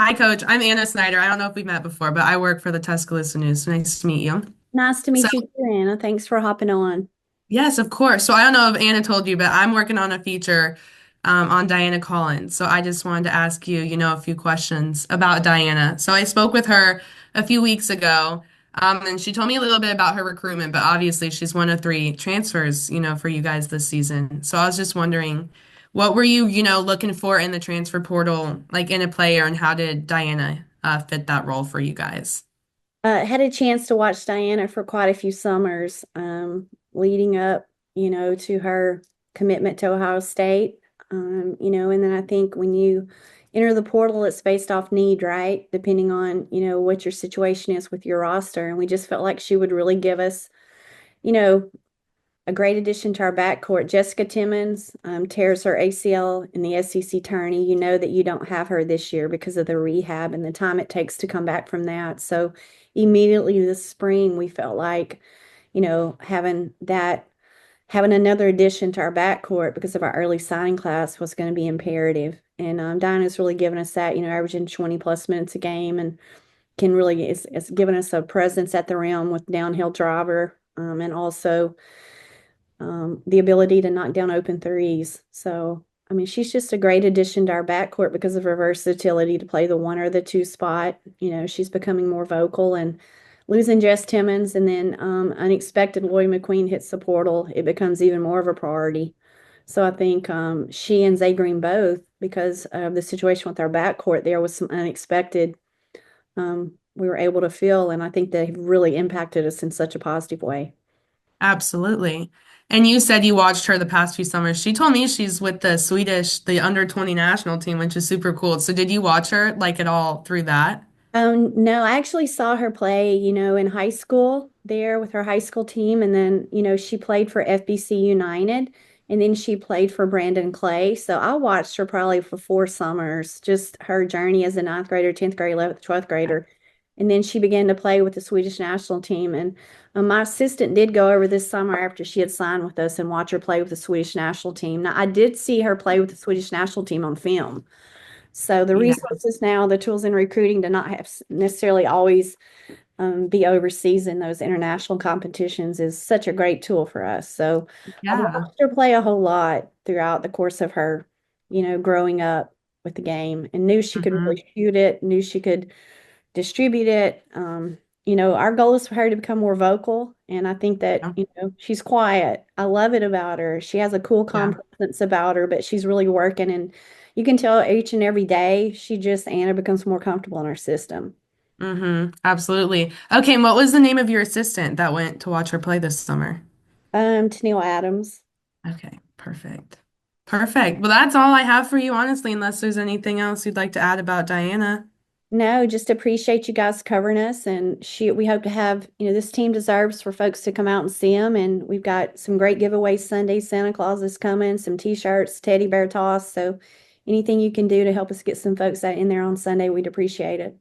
Hi, Coach. I'm Anna Snyder. I don't know if we've met before, but I work for the Tuscaloosa News. Nice to meet you. Nice to So, meet you too, Anna. Thanks for hopping on. yes, of course. So, I don't know if Anna told you, but I'm working on a feature on Diana Collins. So, I just wanted to ask you, a few questions about Diana. So, I spoke with her a few weeks ago, and she told me a little bit about her recruitment, but obviously, she's one of three transfers, for you guys this season. So, I was just wondering, what were you, looking for in the transfer portal, like in a player, and how did Diana fit that role for you guys? Had a chance to watch Diana for quite a few summers, leading up, to her commitment to Ohio State. And then I think when you enter the portal, it's based off need, right? Depending on, what your situation is with your roster. And we just felt like she would really give us, you know, a great addition to our backcourt. Jessica Timmons tears her ACL in the SEC tourney. You know that you don't have her this year because of the rehab and the time it takes to come back from that. So immediately this spring, we felt like, having another addition to our backcourt because of our early signing class was going to be imperative. And Dinah's really given us that, averaging 20 plus minutes a game and can really is given us a presence at the rim with downhill driver, and also the ability to knock down open threes. So, I mean, she's just a great addition to our backcourt because of her versatility to play the one or the two spot. She's becoming more vocal and losing Jess Timmons and then unexpected Lloyd McQueen hits the portal. It becomes even more of a priority. So I think she and Zay Green both, because of the situation with our backcourt, there was some unexpected we were able to fill, and I think they've really impacted us in such a positive way. Absolutely. And you said you watched her the past few summers. She told me she's with the under 20 national team, which is super cool. So did you watch her like at all through that? No, I actually saw her play, in high school there with her high school team. And then, she played for FBC United and then she played for Brandon Clay. So I watched her probably for 4 summers, just her journey as a ninth grader, 10th grade, 11th, 12th grader. And then she began to play with the Swedish national team. And my assistant did go over this summer after she had signed with us and watch her play with the Swedish national team. Now, I did see her play with the Swedish national team on film. So the Yeah. resources now, the tools in recruiting to not have necessarily always be overseas in those international competitions is such a great tool for us. So I've Yeah. watched her play a whole lot throughout the course of her, growing up with the game and knew she could Hmm. really shoot it, knew she could distribute it. Our goal is for her to become more vocal. And I think that, Yeah. she's quiet. I love it about her. She has a cool, calm Yeah. presence about her, but she's really working. And you can tell each and every day, Anna becomes more comfortable in our system. Absolutely. Okay, and what was the name of your assistant that went to watch her play this summer? Tennille Adams. Okay, perfect. Perfect. Well, that's all I have for you, honestly, unless there's anything else you'd like to add about Diana. No, just appreciate you guys covering us. And we hope to have, this team deserves for folks to come out and see them. And we've got some great giveaways Sunday. Santa Claus is coming, some t-shirts, teddy bear toss. So anything you can do to help us get some folks out in there on Sunday, we'd appreciate it.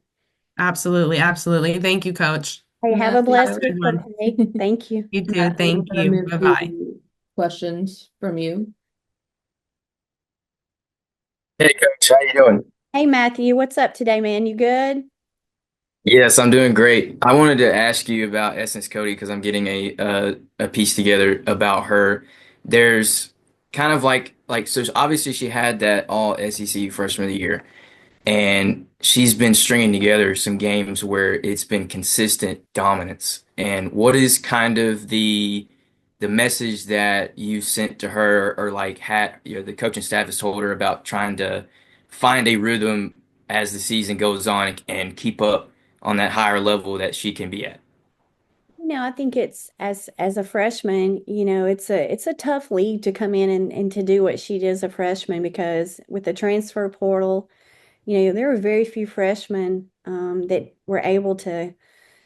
Absolutely. Absolutely. Thank you, Coach. Hey, have a Matthew, Have blessed a week, good one. okay? Thank you. You too. Matthew, Thank we're gonna you. move Bye-bye. to questions from you. Hey coach, how you doing? Hey, Matthew, what's up today, man? You good? Yes, I'm doing great. I wanted to ask you about Essence Cody because I'm getting a piece together about her. There's kind of like so obviously she had that all SEC freshman of the year, and she's been stringing together some games where it's been consistent dominance. And what is kind of the message that you sent to her, or like had the coaching staff has told her about trying to find a rhythm as the season goes on and keep up on that higher level that she can be at? I think it's as a freshman, it's a tough league to come in and to do what she did as a freshman because with the transfer portal, there were very few freshmen that were able to,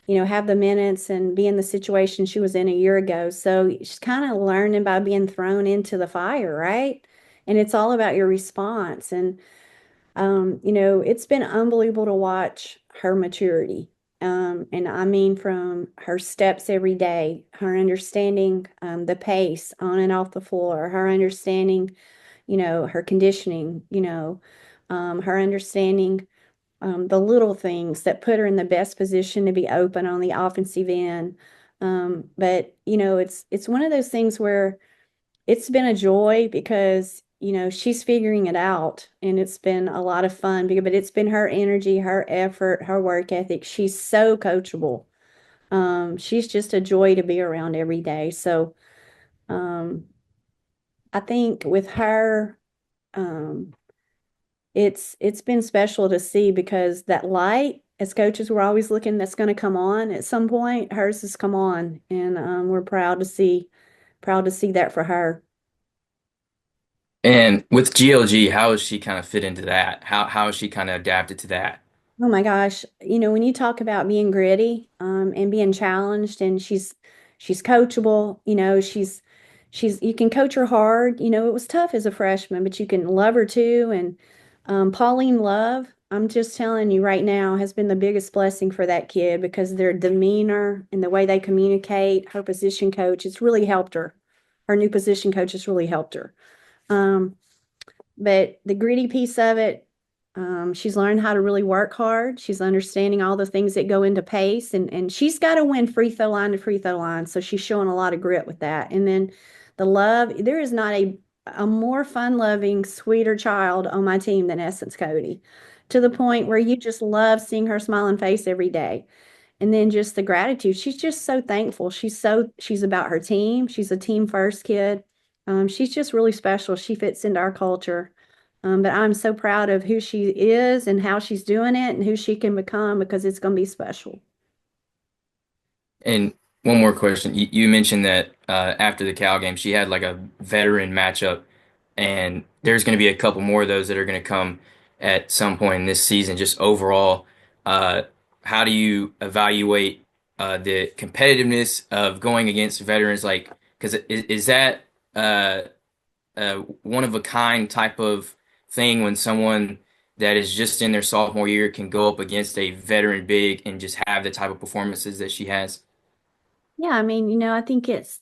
have the minutes and be in the situation she was in a year ago. So she's kind of learning by being thrown into the fire, right? And it's all about your response. And it's been unbelievable to watch her maturity. And I mean, from her steps every day, her understanding the pace on and off the floor, her understanding, her conditioning, her understanding the little things that put her in the best position to be open on the offensive end. But it's one of those things where it's been a joy because she's figuring it out, and it's been a lot of fun. But it's been her energy, her effort, her work ethic. She's so coachable. She's just a joy to be around every day. So um, I think with her, um, it's been special to see because that light, as coaches, we're always looking that's going to come on at some point. Hers has come on, and we're proud to see that for her. And with GLG, how has she kind of fit into that? How has she kind of adapted to that? Oh my gosh. When you talk about being gritty, and being challenged, and she's coachable, you can coach her hard. It was tough as a freshman, but you can love her too. And Pauline Love, I'm just telling you right now, has been the biggest blessing for that kid because their demeanor and the way they communicate, her position coach, it's really helped her. Her new position coach has really helped her. Um, but the gritty piece of it, she's learned how to really work hard. She's understanding all the things that go into pace, and she's got to win free throw line to free throw line. So she's showing a lot of grit with that. And then the love, there is not a more fun-loving, sweeter child on my team than Essence Cody, to the point where you just love seeing her smiling face every day. And then just the gratitude. She's just so thankful. She's about her team. She's a team first kid. She's just really special. She fits into our culture. But I'm so proud of who she is and how she's doing it and who she can become because it's going to be special. And one more question. You mentioned that after the Cal game, she had like a veteran matchup, and there's going to be a couple more of those that are going to come at some point in this season. Just overall, uh, how do you evaluate the competitiveness of going against veterans? Like, because is that one of a kind type of thing when someone that is just in their sophomore year can go up against a veteran big and just have the type of performances that she has? Yeah, I mean, I think it's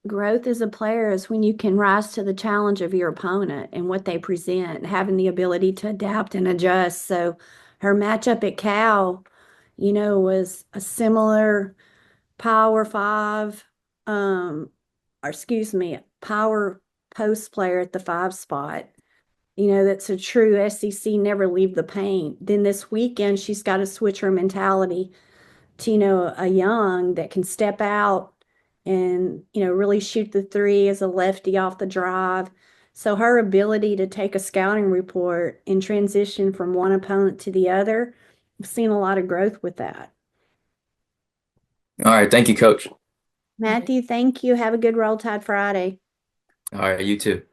growth as a player is when you can rise to the challenge of your opponent and what they present, having the ability to adapt and adjust. So her matchup at Cal, was a similar Power Five, or excuse me, power post player at the five spot. That's a true SEC, never leave the paint. Then this weekend, she's got to switch her mentality to, a young that can step out and, really shoot the three as a lefty off the drive. So her ability to take a scouting report and transition from one opponent to the other, I've seen a lot of growth with that. All right, thank you, Coach. Matthew, thank you. Have a good Roll Tide Friday. All right, you too.